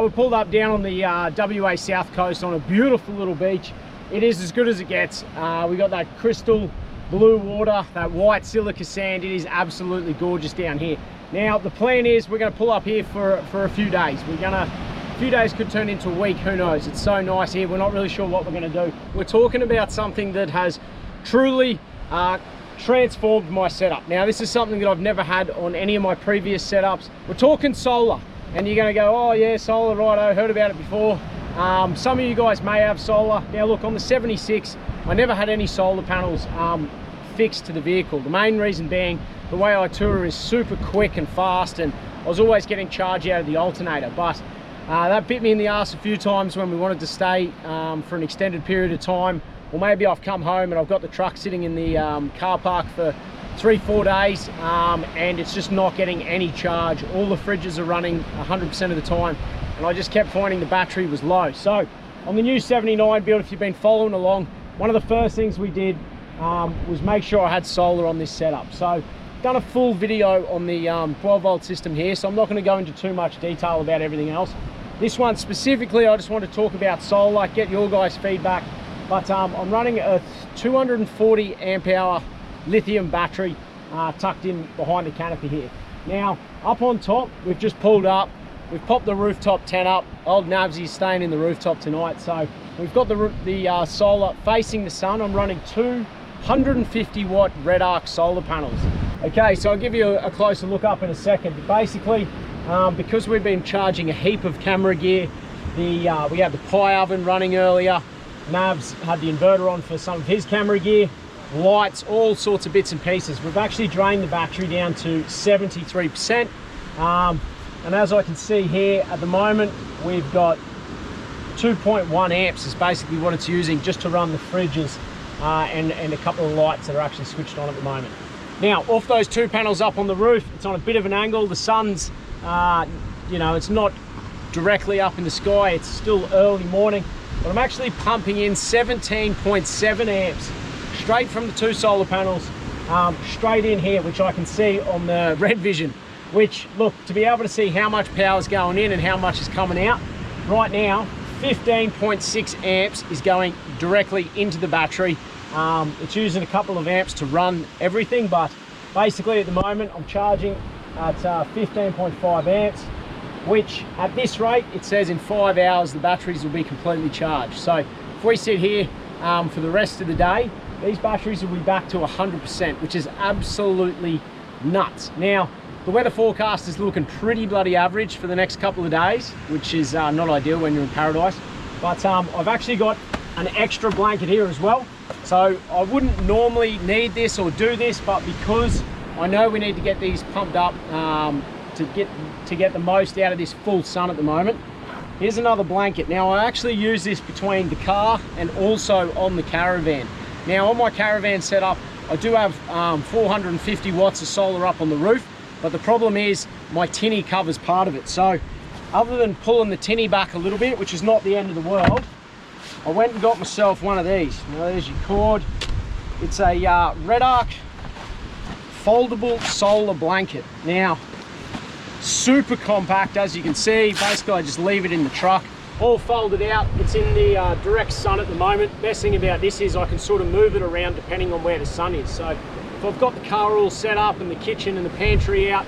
we pulled up down on the WA South Coast on a beautiful little beach. It is as good as it gets. We got that crystal blue water, that white silica sand. It is absolutely gorgeous down here. Now, the plan is we're going to pull up here for a few days. A few days could turn into a week, who knows. It's so nice here. We're not really sure what we're going to do. We're talking about something that has truly transformed my setup. Now, this is something that I've never had on any of my previous setups. We're talking solar. And you're going to go, oh yeah, solar, right, I heard about it before. Some of you guys may have solar. Now look, on the 76, I never had any solar panels fixed to the vehicle. The main reason being, the way I tour is super quick and fast, and I was always getting charge out of the alternator. But that bit me in the ass a few times when we wanted to stay for an extended period of time. Or maybe I've come home and I've got the truck sitting in the car park for 3-4 days and it's just not getting any charge. All the fridges are running 100% of the time, and I just kept finding the battery was low. So on the new 79 build, if you've been following along, one of the first things we did was make sure I had solar on this setup. So done a full video on the 12 volt system here, so I'm not going to go into too much detail about everything else. This one specifically, I just want to talk about solar, get your guys' feedback. But I'm running a 240 amp hour lithium battery tucked in behind the canopy here. Now, up on top, we've just pulled up, we've popped the rooftop tent up. Old Navsy's staying in the rooftop tonight, so we've got the solar facing the sun. I'm running two 150 watt red arc solar panels. Okay, so I'll give you a closer look up in a second. But basically, because we've been charging a heap of camera gear, we had the pie oven running earlier. Navs had the inverter on for some of his camera gear, lights, all sorts of bits and pieces. We've actually drained the battery down to 73%. And as I can see here at the moment, we've got 2.1 amps is basically what it's using just to run the fridges and a couple of lights that are actually switched on at the moment. Now, off those two panels up on the roof, it's on a bit of an angle. The sun's, you know, it's not directly up in the sky. It's still early morning. But I'm actually pumping in 17.7 amps straight from the two solar panels, straight in here, which I can see on the Red Vision. Which, look, to be able to see how much power is going in and how much is coming out, right now, 15.6 amps is going directly into the battery. It's using a couple of amps to run everything, but basically at the moment I'm charging at 15.5 amps. Which at this rate, it says in 5 hours the batteries will be completely charged. So if we sit here for the rest of the day, these batteries will be back to 100%, which is absolutely nuts. Now, the weather forecast is looking pretty bloody average for the next couple of days, which is not ideal when you're in paradise. But I've actually got an extra blanket here as well. So I wouldn't normally need this or do this, but because I know we need to get these pumped up to get the most out of this full sun at the moment. Here's another blanket. Now, I actually use this between the car and also on the caravan. Now, on my caravan setup, I do have 450 watts of solar up on the roof, but the problem is my tinny covers part of it. So other than pulling the tinny back a little bit, which is not the end of the world, I went and got myself one of these. Now, there's your cord. It's a Red Arc foldable solar blanket. Now, super compact, as you can see. Basically, I just leave it in the truck, all folded out. It's in the direct sun at the moment. Best thing about this is I can sort of move it around depending on where the sun is. So if I've got the car all set up and the kitchen and the pantry out,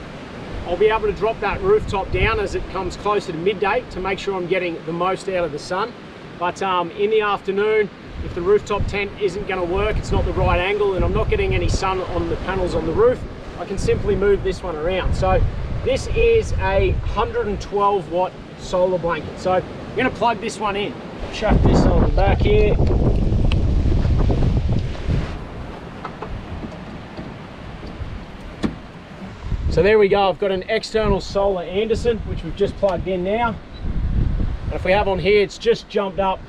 I'll be able to drop that rooftop down as it comes closer to midday to make sure I'm getting the most out of the sun. But in the afternoon, if the rooftop tent isn't going to work, it's not the right angle, and I'm not getting any sun on the panels on the roof, I can simply move this one around. So this is a 112 watt solar blanket. So I'm going to plug this one in. Chuck this on the back here. So there we go. I've got an external solar Anderson, which we've just plugged in now. And if we have on here, it's just jumped up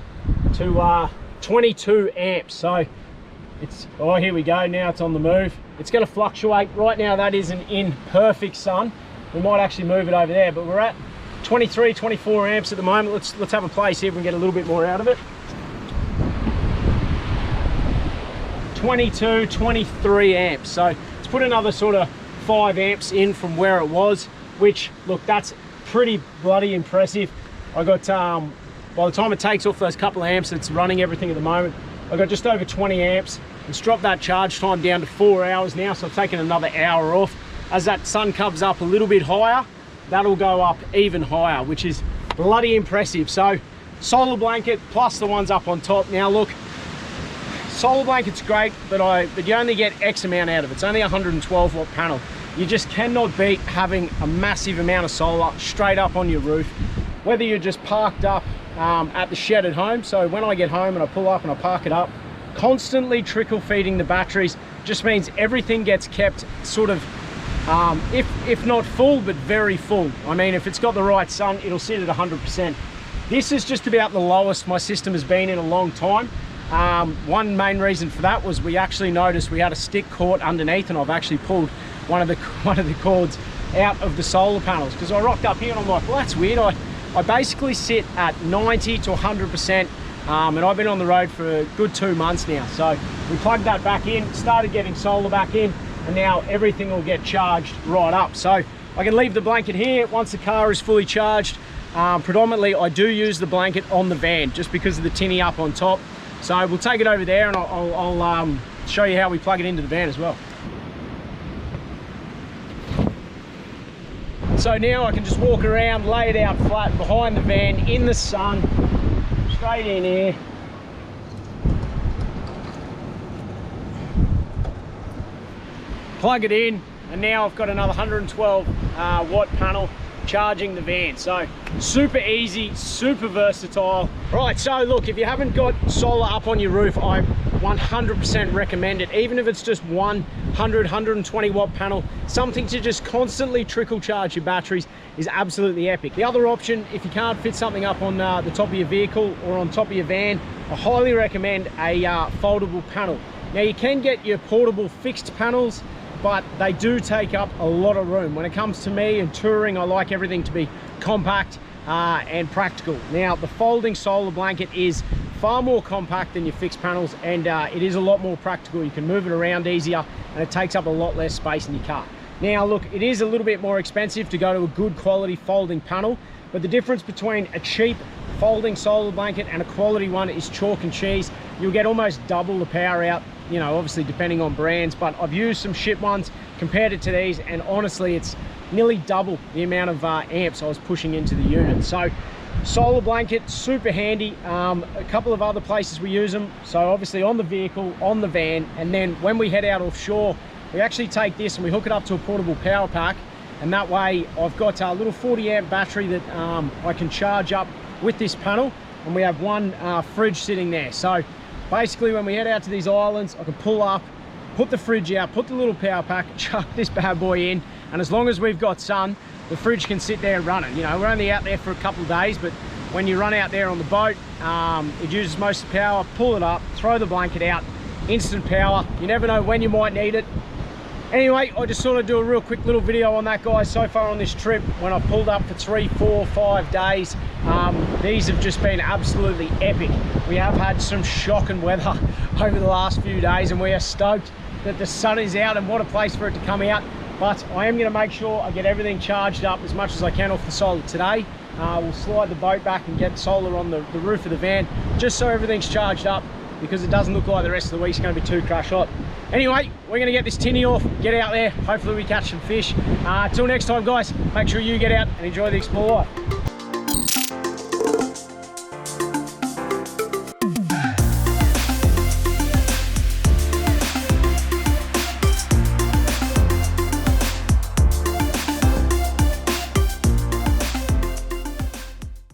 to 22 amps. So it's, oh, here we go. Now it's on the move. It's going to fluctuate. Right now that isn't in perfect sun. We might actually move it over there, but we're at 23, 24 amps at the moment. Let's have a play, see if we can get a little bit more out of it. 22, 23 amps. So let's put another sort of 5 amps in from where it was, which, look, that's pretty bloody impressive. I got, by the time it takes off those couple of amps, it's running everything at the moment. I got just over 20 amps. It's dropped that charge time down to 4 hours now, so I've taken another hour off. As that sun comes up a little bit higher, that'll go up even higher, which is bloody impressive. So solar blanket plus the ones up on top. Now look, solar blanket's great, but you only get X amount out of it. It's only a 112 watt panel. You just cannot beat having a massive amount of solar straight up on your roof, whether you're just parked up at the shed at home. So when I get home and I pull up and I park it up, constantly trickle feeding the batteries just means everything gets kept sort of, if not full, but very full. I mean, if it's got the right sun, it'll sit at 100%. This is just about the lowest my system has been in a long time. One main reason for that was we actually noticed we had a stick caught underneath, and I've actually pulled one of the cords out of the solar panels, because I rocked up here and I'm like, well, that's weird. I basically sit at 90 to 100%, and I've been on the road for a good 2 months now. So we plugged that back in, started getting solar back in, and now everything will get charged right up. So I can leave the blanket here once the car is fully charged. Predominantly I do use the blanket on the van just because of the tinny up on top. So we'll take it over there and I'll show you how we plug it into the van as well. So now I can just walk around, lay it out flat behind the van in the sun, straight in here. Plug it in, and now I've got another 112 watt panel charging the van. So super easy, super versatile. Right, so look, if you haven't got solar up on your roof, I 100% recommend it. Even if it's just 120 watt panel, something to just constantly trickle charge your batteries is absolutely epic. The other option, if you can't fit something up on the top of your vehicle or on top of your van, I highly recommend a foldable panel. Now you can get your portable fixed panels, but they do take up a lot of room. When it comes to me and touring, I like everything to be compact and practical. Now the folding solar blanket is far more compact than your fixed panels, and it is a lot more practical. You can move it around easier and it takes up a lot less space in your car. Now look, it is a little bit more expensive to go to a good quality folding panel, but the difference between a cheap folding solar blanket and a quality one is chalk and cheese. You'll get almost double the power out, you know, obviously depending on brands, but I've used some shit ones, compared it to these, and honestly it's nearly double the amount of amps I was pushing into the unit. So solar blanket, super handy. A couple of other places we use them, so obviously on the vehicle, on the van, and then when we head out offshore, we actually take this and we hook it up to a portable power pack, and that way I've got a little 40 amp battery that I can charge up with this panel, and we have one fridge sitting there. So basically when we head out to these islands, I can pull up, put the fridge out, put the little power pack, chuck this bad boy in, and as long as we've got sun, the fridge can sit there running. You know, we're only out there for a couple of days, but when you run out there on the boat, it uses most of the power. Pull it up, throw the blanket out, instant power. You never know when you might need it. Anyway, I just thought I'd do a real quick little video on that, guys. So far on this trip, when I've pulled up for 3, 4, 5 days, these have just been absolutely epic. We have had some shocking weather over the last few days, and we are stoked that the sun is out, and what a place for it to come out. But I am going to make sure I get everything charged up as much as I can off the solar today. We'll slide the boat back and get solar on the roof of the van, just so everything's charged up, because it doesn't look like the rest of the week's going to be too crash hot. Anyway, we're going to get this tinny off, get out there, hopefully we catch some fish. Till next time, guys, make sure you get out and enjoy the Explore life.